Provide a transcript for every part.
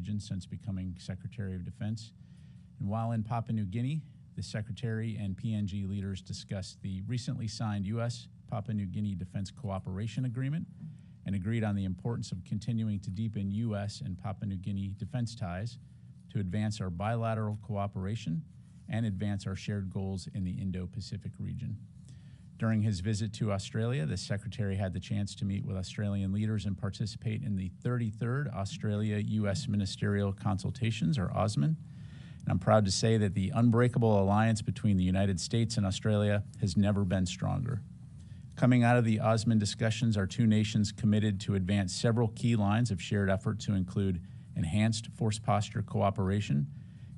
region since becoming Secretary of Defense. And while in Papua New Guinea, the Secretary and PNG leaders discussed the recently signed U.S. Papua New Guinea Defense Cooperation Agreement and agreed on the importance of continuing to deepen U.S. and Papua New Guinea defense ties to advance our bilateral cooperation and advance our shared goals in the Indo-Pacific region. During his visit to Australia, the Secretary had the chance to meet with Australian leaders and participate in the 33rd Australia-U.S. Ministerial Consultations, or AUSMAN. And I'm proud to say that the unbreakable alliance between the United States and Australia has never been stronger. Coming out of the AUSMAN discussions, our two nations committed to advance several key lines of shared effort to include enhanced force posture cooperation,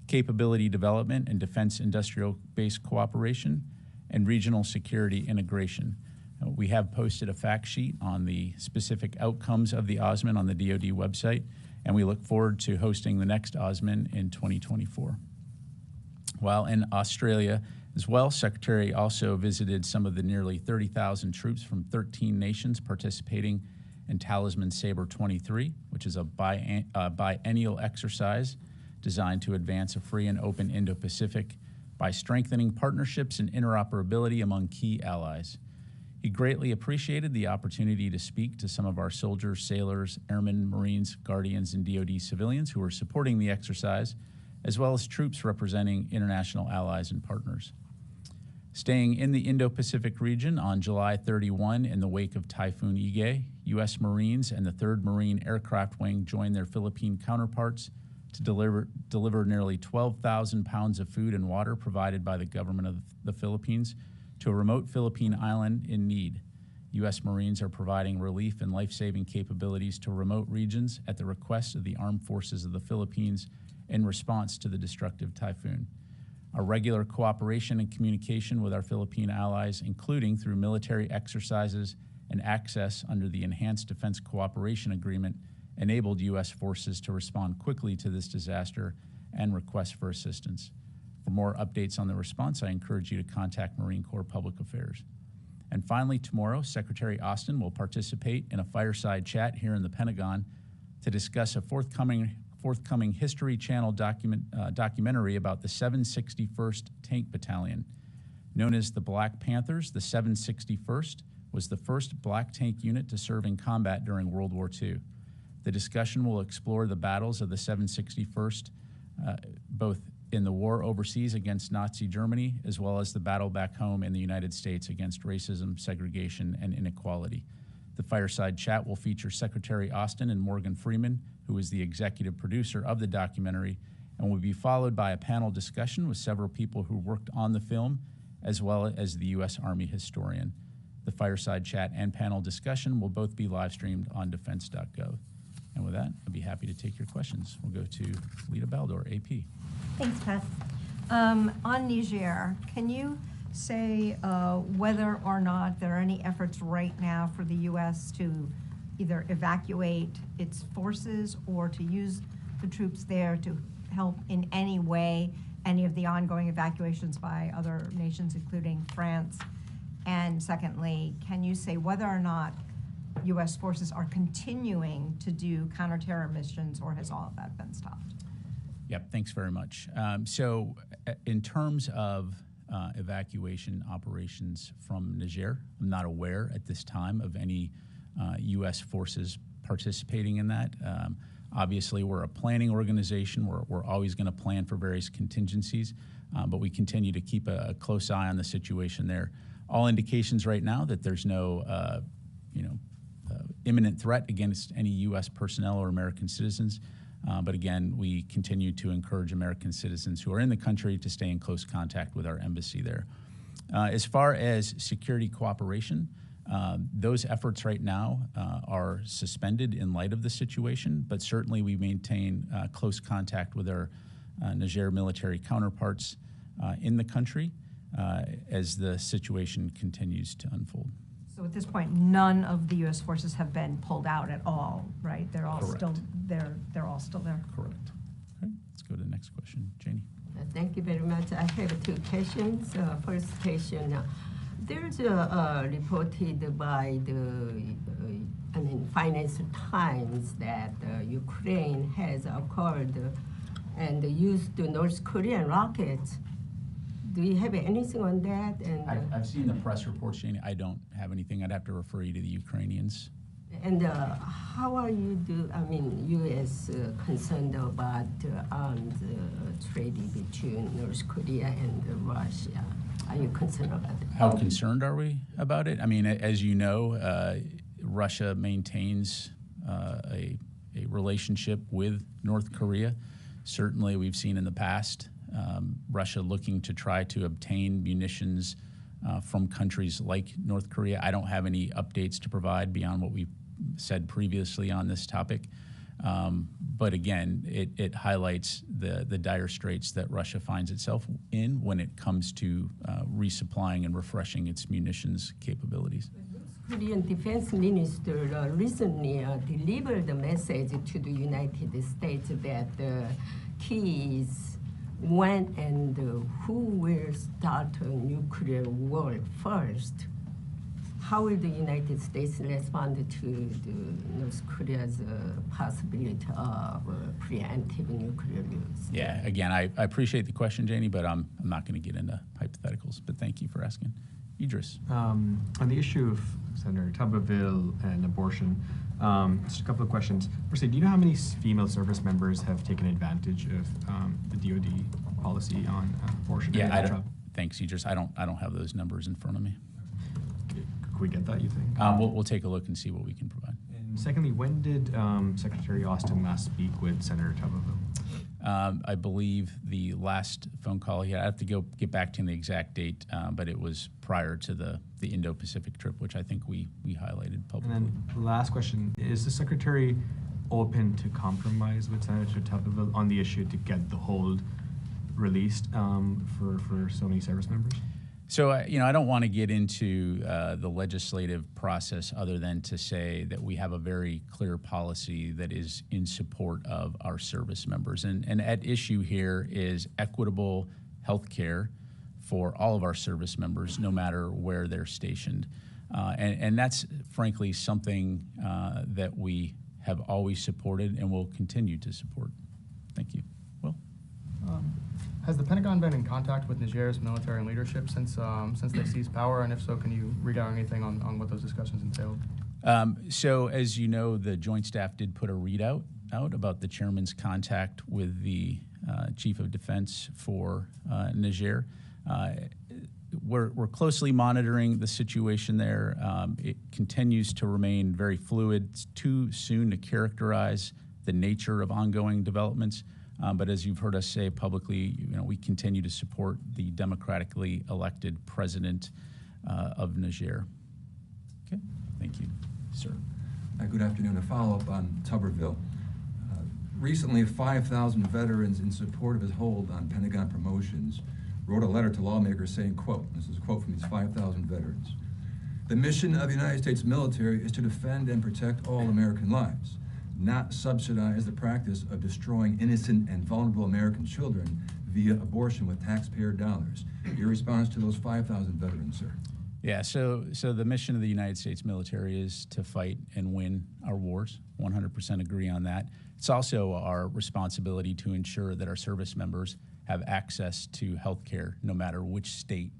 capability development and defense industrial base cooperation, and regional security integration. We have posted a fact sheet on the specific outcomes of the AUSMAN on the DoD website, and we look forward to hosting the next AUSMAN in 2024. While in Australia as well, Secretary also visited some of the nearly 30,000 troops from 13 nations participating in Talisman Sabre 23, which is a biennial exercise designed to advance a free and open Indo-Pacific by strengthening partnerships and interoperability among key allies. He greatly appreciated the opportunity to speak to some of our soldiers, sailors, airmen, Marines, Guardians, and DoD civilians who are supporting the exercise, as well as troops representing international allies and partners. Staying in the Indo-Pacific region on July 31 in the wake of Typhoon Ige, U.S. Marines and the 3rd Marine Aircraft Wing joined their Philippine counterparts to deliver nearly 12,000 pounds of food and water provided by the government of the Philippines to a remote Philippine island in need. U.S. Marines are providing relief and life-saving capabilities to remote regions at the request of the Armed Forces of the Philippines in response to the destructive typhoon. Our regular cooperation and communication with our Philippine allies, including through military exercises and access under the Enhanced Defense Cooperation Agreement, enabled U.S. forces to respond quickly to this disaster and request for assistance. For more updates on the response, I encourage you to contact Marine Corps Public Affairs. And finally, tomorrow, Secretary Austin will participate in a fireside chat here in the Pentagon to discuss a forthcoming History Channel documentary about the 761st Tank Battalion. Known as the Black Panthers, the 761st was the first black tank unit to serve in combat during World War II. The discussion will explore the battles of the 761st, both in the war overseas against Nazi Germany, as well as the battle back home in the United States against racism, segregation, and inequality. The fireside chat will feature Secretary Austin and Morgan Freeman, who is the executive producer of the documentary, and will be followed by a panel discussion with several people who worked on the film, as well as the U.S. Army historian. The fireside chat and panel discussion will both be live streamed on defense.gov. And with that, I'd be happy to take your questions. We'll go to Lita Baldor, AP. Thanks, Pat. On Niger, can you say whether or not there are any efforts right now for the U.S. to either evacuate its forces or to use the troops there to help in any way any of the ongoing evacuations by other nations, including France? And secondly, can you say whether or not U.S. forces are continuing to do counterterror missions, or has all of that been stopped? Yep, thanks very much. So in terms of evacuation operations from Niger, I'm not aware at this time of any U.S. forces participating in that. Obviously, we're a planning organization. We're always going to plan for various contingencies, but we continue to keep a close eye on the situation there. All indications right now that there's no imminent threat against any U.S. personnel or American citizens. But again, we continue to encourage American citizens who are in the country to stay in close contact with our embassy there. As far as security cooperation, those efforts right now are suspended in light of the situation, but certainly we maintain close contact with our Niger military counterparts in the country as the situation continues to unfold. So at this point, none of the U.S. forces have been pulled out at all, right? They're all Correct. still there. They're all still there. Correct. Okay, let's go to the next question, Janie. Thank you very much. I have two questions. First question, there's a reported by the Financial Times that Ukraine has acquired and used the North Korean rockets. Do you have anything on that? And I've seen the press reports, Janie. I don't have anything. I'd have to refer you to the Ukrainians. And how are U.S. Concerned about arms trade between North Korea and Russia? Are you concerned about it? How concerned are we about it? I mean, as you know, Russia maintains a relationship with North Korea. Certainly, we've seen in the past Russia looking to try to obtain munitions from countries like North Korea. I don't have any updates to provide beyond what we've said previously on this topic. But again, it highlights the dire straits that Russia finds itself in when it comes to resupplying and refreshing its munitions capabilities. Korean Defense Minister recently delivered a message to the United States that the key is when and who will start a nuclear war first. How will the United States respond to the North Korea's possibility of preemptive nuclear use? Yeah, again, I appreciate the question, Janie, but I'm not going to get into hypotheticals. But thank you for asking. Idris. On the issue of Senator Tuberville and abortion, just a couple of questions. Firstly, do you know how many female service members have taken advantage of the DoD policy on abortion? Yeah, thanks, Idris. I don't have those numbers in front of me. Could we get that, you think? We'll take a look and see what we can provide. And secondly, when did Secretary Austin last speak with Senator Tuberville? I believe the last phone call he had, I have to get back to the exact date, but it was prior to the Indo-Pacific trip, which I think we highlighted publicly. And then last question, is the Secretary open to compromise with Senator Tuberville on the issue to get the hold released for so many service members? So, I don't want to get into the legislative process other than to say that we have a very clear policy that is in support of our service members. And at issue here is equitable health care for all of our service members, no matter where they're stationed. And that's, frankly, something that we have always supported and will continue to support. Thank you. Will? Has the Pentagon been in contact with Niger's military and leadership since they seized power? And if so, can you read out anything on what those discussions entailed? So, as you know, the Joint Staff did put a readout out about the chairman's contact with the Chief of Defense for Niger. We're closely monitoring the situation there. It continues to remain very fluid. It's too soon to characterize the nature of ongoing developments. But as you've heard us say publicly, we continue to support the democratically elected president of Niger. Okay, thank you, sir. Good afternoon. A follow-up on Tuberville. Recently, 5,000 veterans in support of his hold on Pentagon promotions wrote a letter to lawmakers saying, quote, this is a quote from these 5,000 veterans, "The mission of the United States military is to defend and protect all American lives, not subsidize the practice of destroying innocent and vulnerable American children via abortion with taxpayer dollars." Your response to those 5,000 veterans, sir? Yeah, so the mission of the United States military is to fight and win our wars. 100% agree on that. It's also our responsibility to ensure that our service members have access to health care no matter which state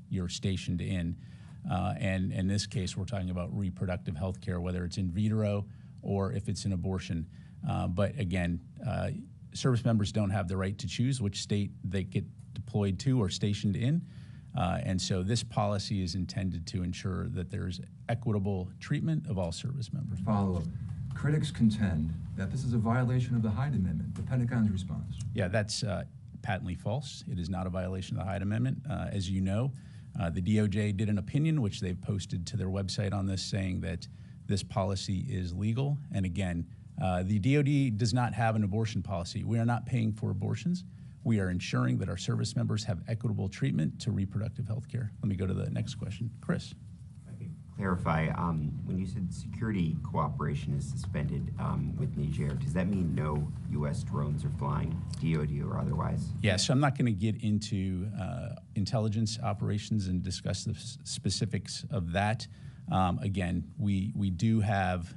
you're stationed in. And in this case, we're talking about reproductive health care, whether it's in vitro or if it's an abortion. But again, service members don't have the right to choose which state they get deployed to or stationed in. And so this policy is intended to ensure that there's equitable treatment of all service members. Follow-up. Critics contend that this is a violation of the Hyde Amendment. The Pentagon's response? Yeah, that's patently false. It is not a violation of the Hyde Amendment. As you know, the DOJ did an opinion, which they've posted to their website on this, saying that this policy is legal. And again, the DOD does not have an abortion policy. We are not paying for abortions. We are ensuring that our service members have equitable treatment to reproductive health care. Let me go to the next question. Chris. I can clarify, when you said security cooperation is suspended with Niger, does that mean no U.S. drones are flying, DOD or otherwise? Yeah, so I'm not going to get into intelligence operations and discuss the specifics of that. Again, we do have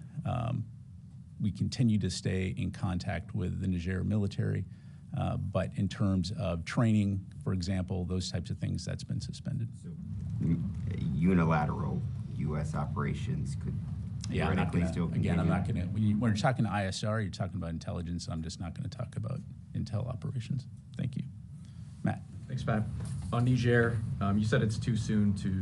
We continue to stay in contact with the Niger military, but in terms of training, for example, those types of things, that's been suspended. So, unilateral U.S. operations could Yeah, I'm not theoretically gonna, still again, I'm continue? not gonna, when you're talking ISR, you're talking about intelligence, I'm just not gonna talk about intel operations. Thank you. Matt? Thanks, Matt. On Niger, you said it's too soon to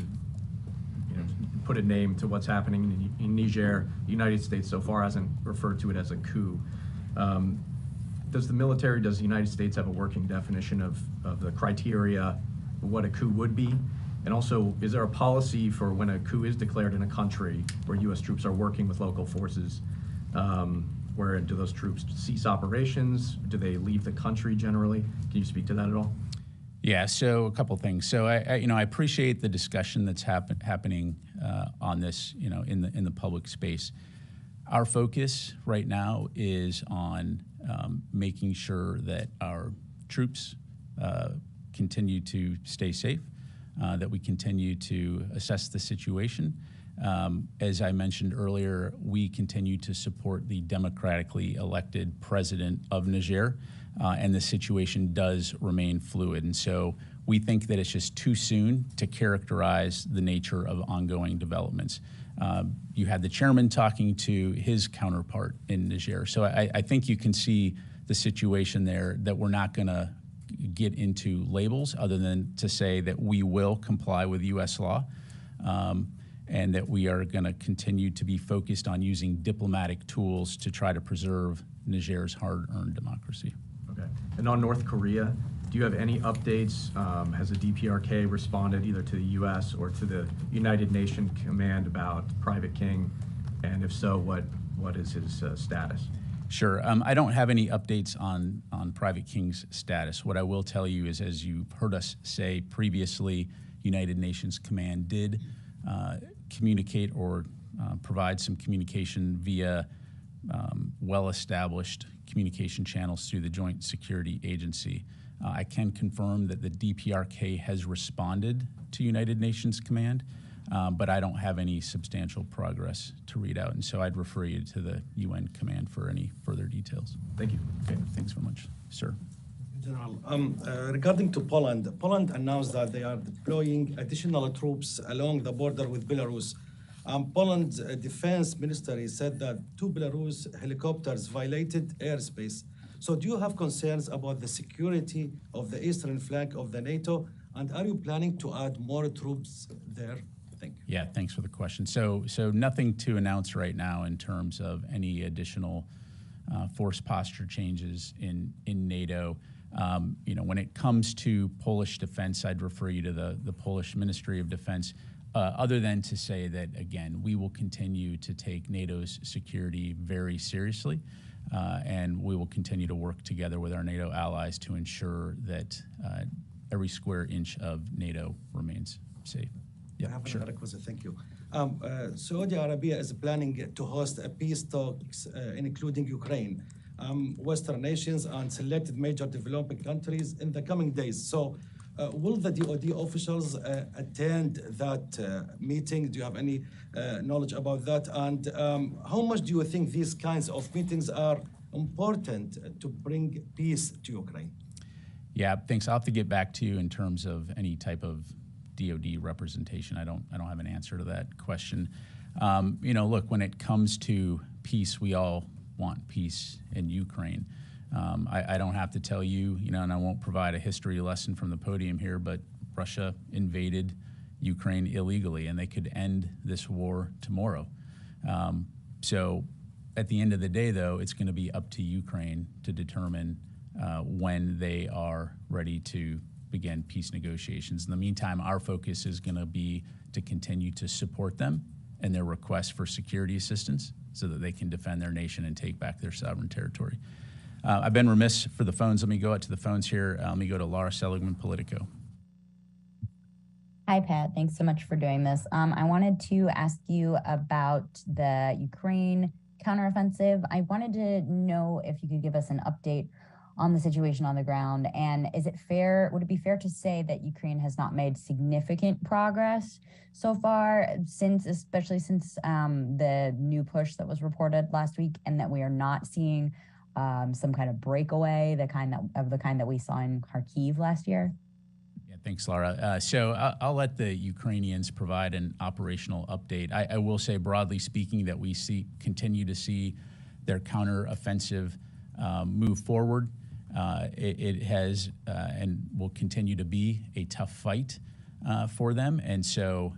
put a name to what's happening in Niger. The United States so far hasn't referred to it as a coup. Does the United States have a working definition of the criteria of what a coup would be? And also, is there a policy for when a coup is declared in a country where U.S. troops are working with local forces? Where do those troops cease operations? Do they leave the country generally? Can you speak to that at all? Yeah, so a couple things. So I appreciate the discussion that's happening on this, in the public space. Our focus right now is on making sure that our troops continue to stay safe, that we continue to assess the situation. As I mentioned earlier, we continue to support the democratically elected president of Niger, and the situation does remain fluid. And so we think that it's just too soon to characterize the nature of ongoing developments. You had the chairman talking to his counterpart in Niger. So I think you can see the situation there, that we're not going to get into labels other than to say that we will comply with U.S. law, and that we are going to continue to be focused on using diplomatic tools to try to preserve Niger's hard-earned democracy. Okay. And on North Korea, do you have any updates? Has the DPRK responded either to the U.S. or to the United Nations Command about Private King? And if so, what is his status? Sure. I don't have any updates on Private King's status. What I will tell you is, as you've heard us say previously, United Nations Command did communicate or provide some communication via well-established communication channels through the Joint Security Agency. I can confirm that the DPRK has responded to United Nations Command, but I don't have any substantial progress to read out. And so I'd refer you to the UN Command for any further details. Thank you. Okay, thanks very much. Sir. General, regarding to Poland, Poland announced that they are deploying additional troops along the border with Belarus. Poland's defense ministry said that 2 Belarus helicopters violated airspace. So do you have concerns about the security of the eastern flank of the NATO? And are you planning to add more troops there? Thank you. Yeah, thanks for the question. So nothing to announce right now in terms of any additional force posture changes in NATO. When it comes to Polish defense, I'd refer you to the Polish Ministry of Defense, other than to say that, again, we will continue to take NATO's security very seriously, and we will continue to work together with our NATO allies to ensure that every square inch of NATO remains safe. I have another question, thank you. Saudi Arabia is planning to host a peace talks, including Ukraine, Western nations and selected major developing countries in the coming days. So will the DoD officials attend that meeting? Do you have any knowledge about that? And how much do you think these kinds of meetings are important to bring peace to Ukraine? Yeah, thanks. I'll have to get back to you in terms of any type of DoD representation. I don't have an answer to that question. Look, when it comes to peace, we all want peace in Ukraine. I don't have to tell you, and I won't provide a history lesson from the podium here, but Russia invaded Ukraine illegally, and they could end this war tomorrow. So at the end of the day, though, it's going to be up to Ukraine to determine when they are ready to begin peace negotiations. In the meantime, our focus is going to be to continue to support them in their request for security assistance so that they can defend their nation and take back their sovereign territory. I've been remiss for the phones. Let me go out to the phones here. Let me go to Laura Seligman, Politico. Hi, Pat. Thanks so much for doing this. I wanted to ask you about the Ukraine counteroffensive. I wanted to know if you could give us an update on the situation on the ground? And would it be fair to say that Ukraine has not made significant progress so far, especially since the new push that was reported last week, and that we are not seeing some kind of breakaway, the kind that we saw in Kharkiv last year? Yeah, thanks, Laura. So I'll let the Ukrainians provide an operational update. I will say, broadly speaking, that we continue to see their counteroffensive move forward. It has and will continue to be a tough fight for them. And so,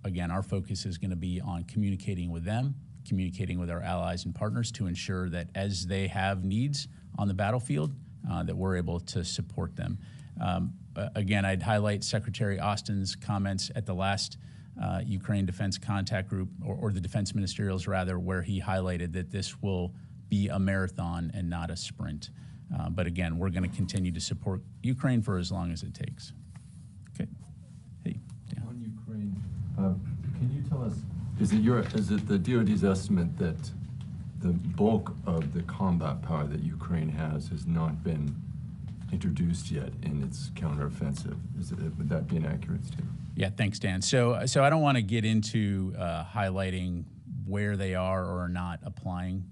again, our focus is going to be on communicating with them, communicating with our allies and partners to ensure that as they have needs on the battlefield, that we're able to support them. Again, I'd highlight Secretary Austin's comments at the last Ukraine Defense Contact Group, or the Defense Ministerials rather, where he highlighted that this will be a marathon and not a sprint. But again, we're going to continue to support Ukraine for as long as it takes. Okay. Hey, Dan. On Ukraine, can you tell us, is it the DoD's estimate that the bulk of the combat power that Ukraine has not been introduced yet in its counteroffensive? Would that be an accurate statement? Yeah, thanks, Dan. So I don't want to get into highlighting where they are or are not applying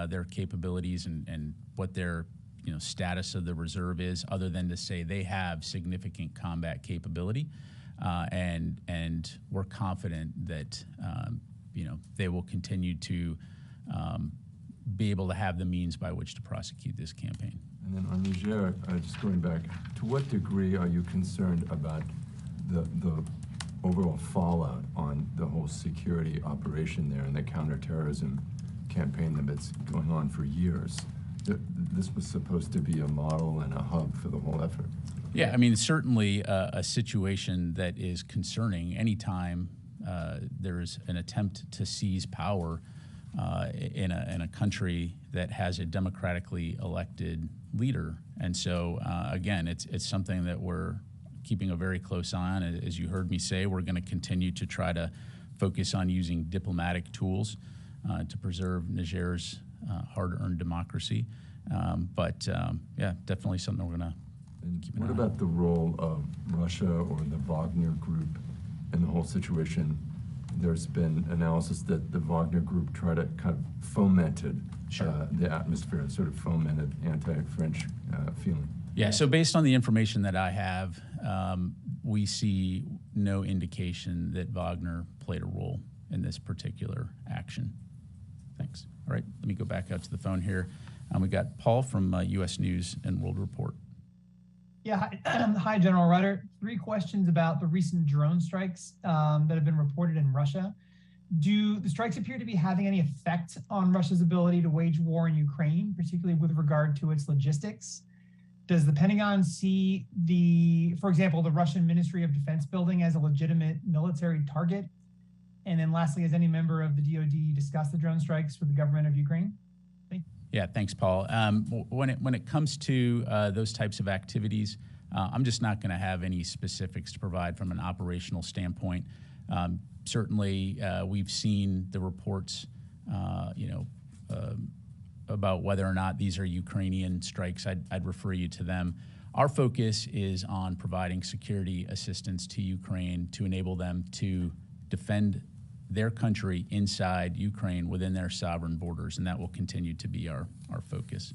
their capabilities and what their status of the reserve is, other than to say they have significant combat capability, and we're confident that they will continue to be able to have the means by which to prosecute this campaign. And then on Niger, just going back, to what degree are you concerned about the overall fallout on the whole security operation there and the counterterrorism campaign that's going on for years? This was supposed to be a model and a hub for the whole effort. Yeah, I mean, it's certainly a situation that is concerning anytime there's an attempt to seize power in a country that has a democratically elected leader. And so, again, it's something that we're keeping a very close eye on. As you heard me say, we're going to continue to try to focus on using diplomatic tools to preserve Niger's hard-earned democracy. But yeah, definitely something we're going to keep an eye on. What about the role of Russia or the Wagner Group in the whole situation? There's been analysis that the Wagner Group tried to kind of fomented the atmosphere, sort of fomented anti-French feeling. Yeah, so based on the information that I have, we see no indication that Wagner played a role in this particular action. Thanks. All right, let me go back out to the phone here. We got Paul from U.S. News and World Report. Yeah, hi, General Rutter. 3 questions about the recent drone strikes that have been reported in Russia. Do the strikes appear to be having any effect on Russia's ability to wage war in Ukraine, particularly with regard to its logistics? Does the Pentagon see for example, the Russian Ministry of Defense building as a legitimate military target? And then lastly, has any member of the DoD discussed the drone strikes with the government of Ukraine? Thank you. Yeah, thanks, Paul. When it comes to those types of activities, I'm just not going to have any specifics to provide from an operational standpoint. Certainly, we've seen the reports, about whether or not these are Ukrainian strikes. I'd refer you to them. Our focus is on providing security assistance to Ukraine to enable them to defend their country inside Ukraine within their sovereign borders, and that will continue to be our focus.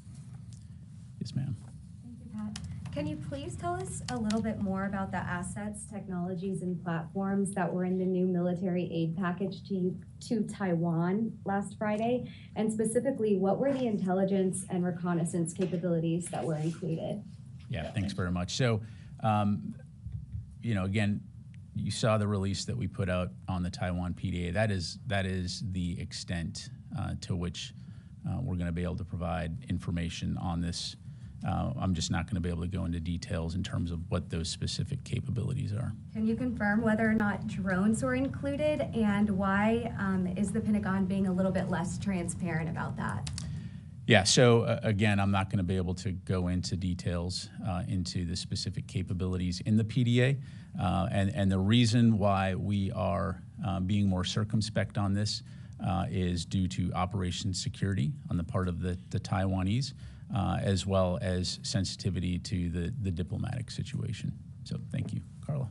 Yes, ma'am. Thank you, Pat. Can you please tell us a little bit more about the assets, technologies, and platforms that were in the new military aid package to Taiwan last Friday? And specifically, what were the intelligence and reconnaissance capabilities that were included? Yeah, thanks very much. So, again, you saw the release that we put out on the Taiwan PDA. That is the extent to which we're going to be able to provide information on this. I'm just not going to be able to go into details in terms of what those specific capabilities are. Can you confirm whether or not drones were included, and why is the Pentagon being a little bit less transparent about that? Yeah, so again, I'm not going to be able to go into details into the specific capabilities in the PDA. And the reason why we are being more circumspect on this is due to operation security on the part of the Taiwanese. as well as sensitivity to the diplomatic situation. So thank you. Carla.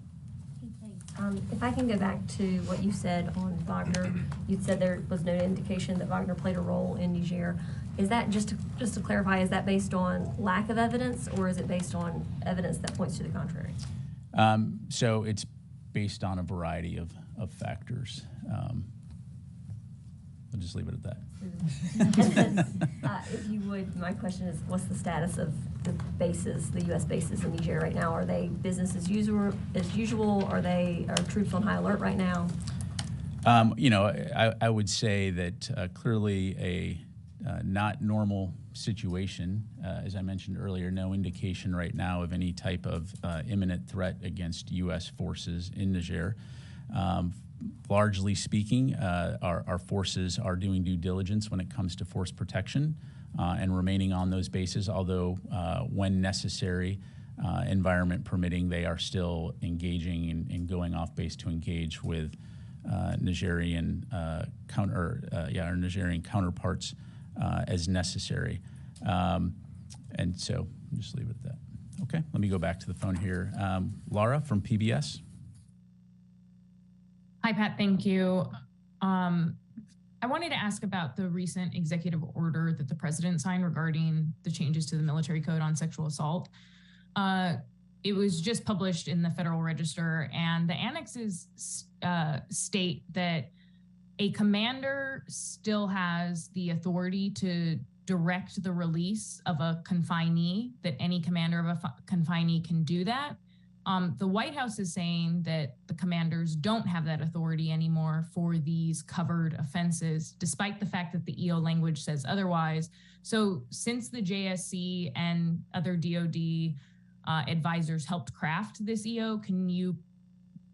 If I can go back to what you said on Wagner, you said there was no indication that Wagner played a role in Niger. Is that, just to clarify, is that based on lack of evidence, or is it based on evidence that points to the contrary? So it's based on a variety of factors. I'll just leave it at that. And then, if you would, my question is, what's the status of the bases, the U.S. bases in Niger right now? Are they business as usual? Are troops on high alert right now? I would say that clearly a not normal situation. As I mentioned earlier, no indication right now of any type of imminent threat against U.S. forces in Niger. Largely speaking, our forces are doing due diligence when it comes to force protection and remaining on those bases, although when necessary, environment permitting, they are still engaging and going off base to engage with Nigerian our Nigerian counterparts as necessary. And so just leave it at that. Okay, let me go back to the phone here. Laura from PBS. Hi, Pat, thank you. I wanted to ask about the recent executive order that the president signed regarding the changes to the military code on sexual assault. It was just published in the Federal Register, and the annexes state that a commander still has the authority to direct the release of a confinee, that any commander of a confinee can do that. The White House is saying that the commanders don't have that authority anymore for these covered offenses, despite the fact that the EO language says otherwise. So since the JSC and other DoD advisors helped craft this EO, can you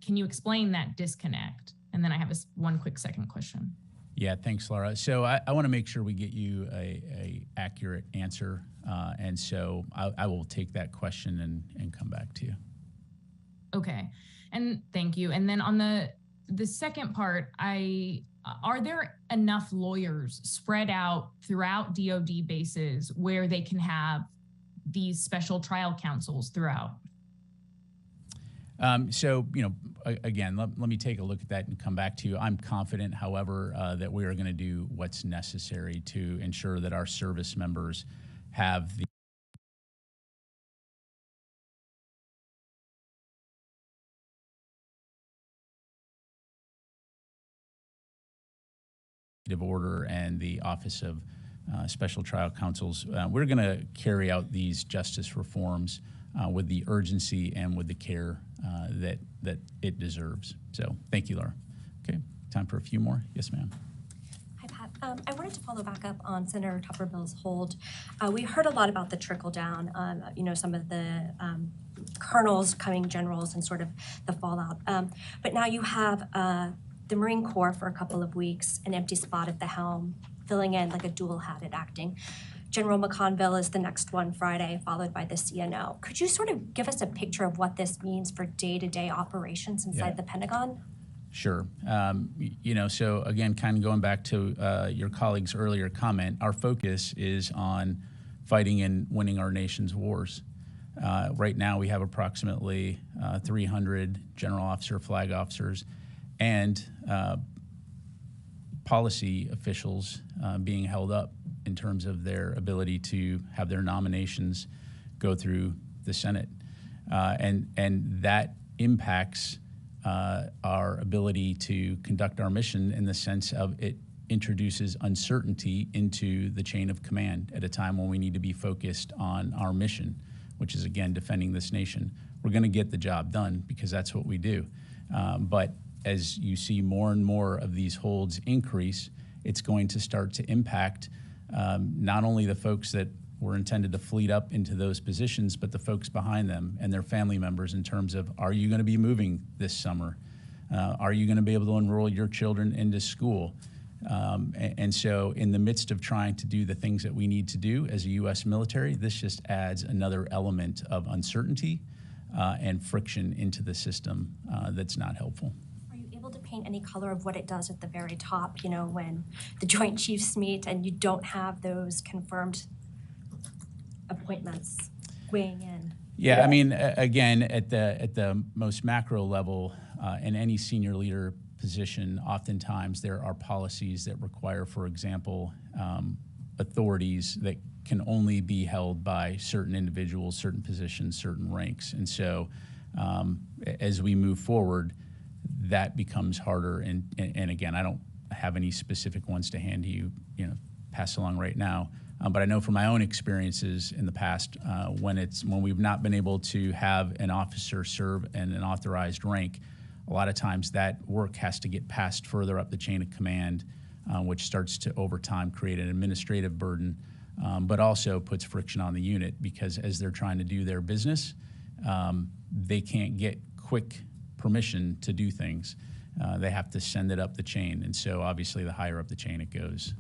explain that disconnect? And then I have one quick second question. Yeah, thanks, Laura. So I want to make sure we get you a accurate answer. And so I will take that question and come back to you. Okay, and thank you. And then on the second part, are there enough lawyers spread out throughout DoD bases where they can have these special trial counsels throughout? So, again, let me take a look at that and come back to you. I'm confident, however, that we are going to do what's necessary to ensure that our service members have the order and the Office of Special Trial Counsels. We're going to carry out these justice reforms with the urgency and with the care that it deserves. So thank you, Laura. Okay, time for a few more. Yes, ma'am. Hi, Pat. I wanted to follow back up on Senator Tuberville's hold. We heard a lot about the trickle down, some of the colonels becoming generals and sort of the fallout. But now you have the Marine Corps for a couple of weeks, an empty spot at the helm, filling in like a dual-hatted acting. General McConville is the next one Friday, followed by the CNO. Could you sort of give us a picture of what this means for day-to-day operations inside the Pentagon? Sure. So again, kind of going back to your colleague's earlier comment, our focus is on fighting and winning our nation's wars. Right now, we have approximately 300 general officer, flag officers, and policy officials being held up in terms of their ability to have their nominations go through the Senate. And that impacts our ability to conduct our mission in the sense of it introduces uncertainty into the chain of command at a time when we need to be focused on our mission, which is, again, defending this nation. We're going to get the job done because that's what we do. But as you see more and more of these holds increase, it's going to start to impact not only the folks that were intended to fleet up into those positions, but the folks behind them and their family members in terms of, are you going to be moving this summer? Are you going to be able to enroll your children into school? And so in the midst of trying to do the things that we need to do as a U.S. military, this just adds another element of uncertainty and friction into the system that's not helpful. To paint any color of what it does at the very top, when the Joint Chiefs meet and you don't have those confirmed appointments weighing in? Yeah, I mean, again, at the most macro level, in any senior leader position, oftentimes there are policies that require, for example, authorities that can only be held by certain individuals, certain positions, certain ranks. And so as we move forward, that becomes harder. And again, I don't have any specific ones to hand to you, pass along right now. But I know from my own experiences in the past, when we've not been able to have an officer serve in an authorized rank, a lot of times that work has to get passed further up the chain of command, which starts to over time create an administrative burden, but also puts friction on the unit because as they're trying to do their business, they can't get quick permission to do things. They have to send it up the chain. And so obviously the higher up the chain it goes,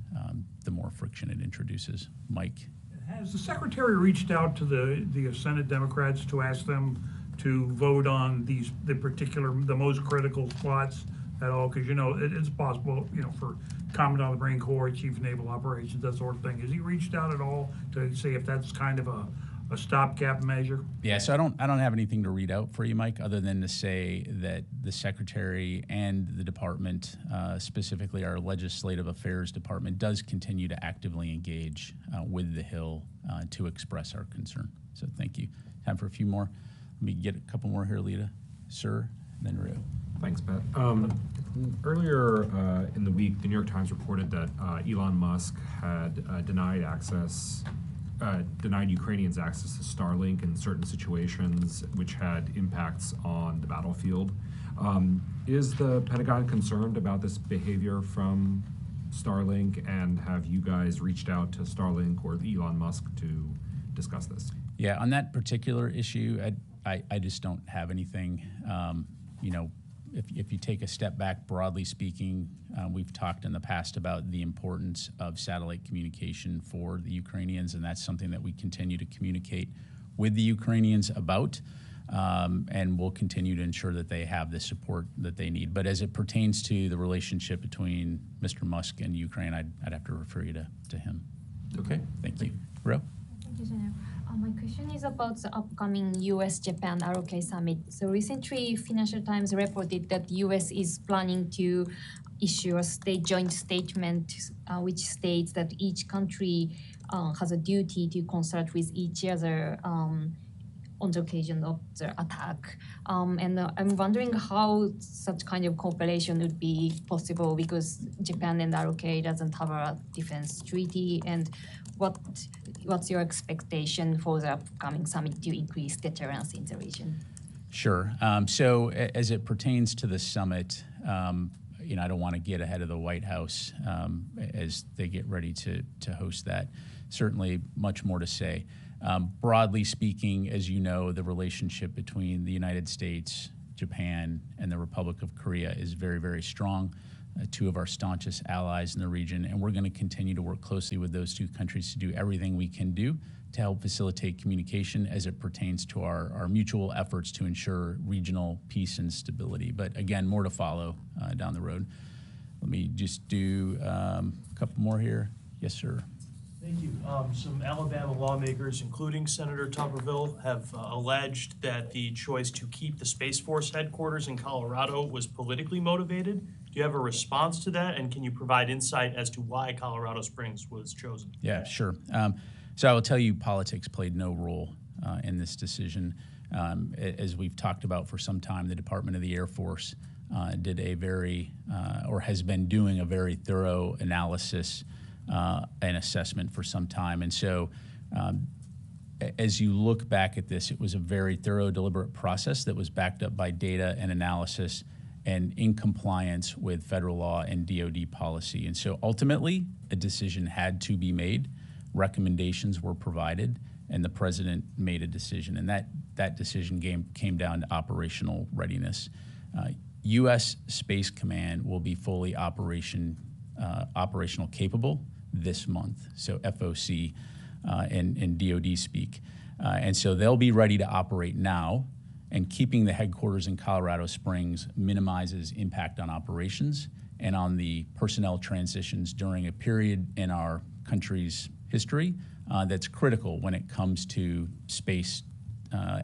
the more friction it introduces. Mike? Has the Secretary reached out to the Senate Democrats to ask them to vote on the most critical spots at all? Because, it's possible, for Commandant of the Marine Corps, Chief of Naval Operations, that sort of thing. Has he reached out at all to see if that's kind of a stopgap measure? Yeah, so I don't have anything to read out for you, Mike, other than to say that the Secretary and the department, specifically our Legislative Affairs Department, does continue to actively engage with the Hill to express our concern. So thank you. Time for a few more. Let me get a couple more here, Lita. Sir, and then Rio. Thanks, Pat. Earlier in the week, the New York Times reported that Elon Musk had denied Ukrainians access to Starlink in certain situations, which had impacts on the battlefield. Is the Pentagon concerned about this behavior from Starlink, and have you guys reached out to Starlink or Elon Musk to discuss this? Yeah, on that particular issue, I just don't have anything. If you take a step back, broadly speaking, we've talked in the past about the importance of satellite communication for the Ukrainians, and that's something that we continue to communicate with the Ukrainians about, and we'll continue to ensure that they have the support that they need. But as it pertains to the relationship between Mr. Musk and Ukraine, I'd have to refer you to him. Okay, thank you. Ro? Thank you, Senator. My question is about the upcoming U.S.-Japan ROK summit. So recently, Financial Times reported that U.S. is planning to issue a joint statement which states that each country has a duty to consult with each other on the occasion of the attack. And I'm wondering how such kind of cooperation would be possible because Japan and ROK doesn't have a defense treaty, and what's your expectation for the upcoming summit to increase deterrence in the region? Sure. So as it pertains to the summit, I don't want to get ahead of the White House as they get ready to host that. Certainly much more to say. Broadly speaking, as you know, the relationship between the United States, Japan, and the Republic of Korea is very, very strong. Two of our staunchest allies in the region, and we're going to continue to work closely with those two countries to do everything we can do to help facilitate communication as it pertains to our mutual efforts to ensure regional peace and stability. But again, more to follow down the road. Let me just do a couple more here. Yes, sir. Thank you. Some Alabama lawmakers, including Senator Tuberville, have alleged that the choice to keep the Space Force headquarters in Colorado was politically motivated. Do you have a response to that, and can you provide insight as to why Colorado Springs was chosen? Yeah, sure. So I will tell you politics played no role in this decision. As we've talked about for some time, the Department of the Air Force did a has been doing a very thorough analysis and assessment for some time. And so as you look back at this, it was a very thorough, deliberate process that was backed up by data and analysis and in compliance with federal law and DoD policy. And so ultimately, a decision had to be made, recommendations were provided, and the president made a decision. And that decision came down to operational readiness. U.S. Space Command will be fully operational capable this month, so FOC in DoD speak. And so they'll be ready to operate now, and keeping the headquarters in Colorado Springs minimizes impact on operations and on the personnel transitions during a period in our country's history that's critical when it comes to space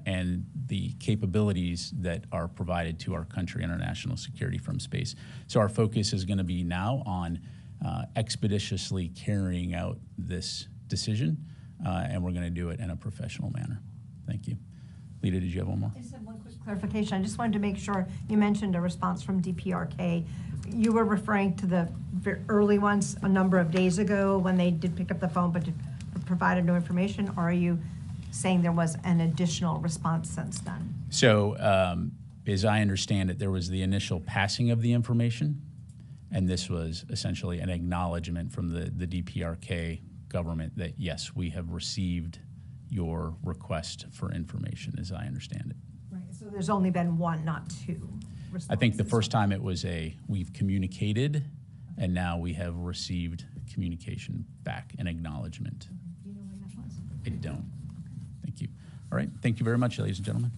and the capabilities that are provided to our country and our national security from space. So our focus is going to be now on expeditiously carrying out this decision, and we're going to do it in a professional manner. Thank you. Lita, did you have one more? I just have one quick clarification. I just wanted to make sure, you mentioned a response from DPRK. You were referring to the early ones a number of days ago when they did pick up the phone but provided no information, or are you saying there was an additional response since then? So, as I understand it, there was the initial passing of the information, and this was essentially an acknowledgement from the DPRK government that, yes, we have received your request for information, as I understand it. Right, so there's only been one, not two responses. I think the first time it was we've communicated, and now we have received communication back, an acknowledgement. Do you know when that was? I don't. Thank you. All right, thank you very much, ladies and gentlemen.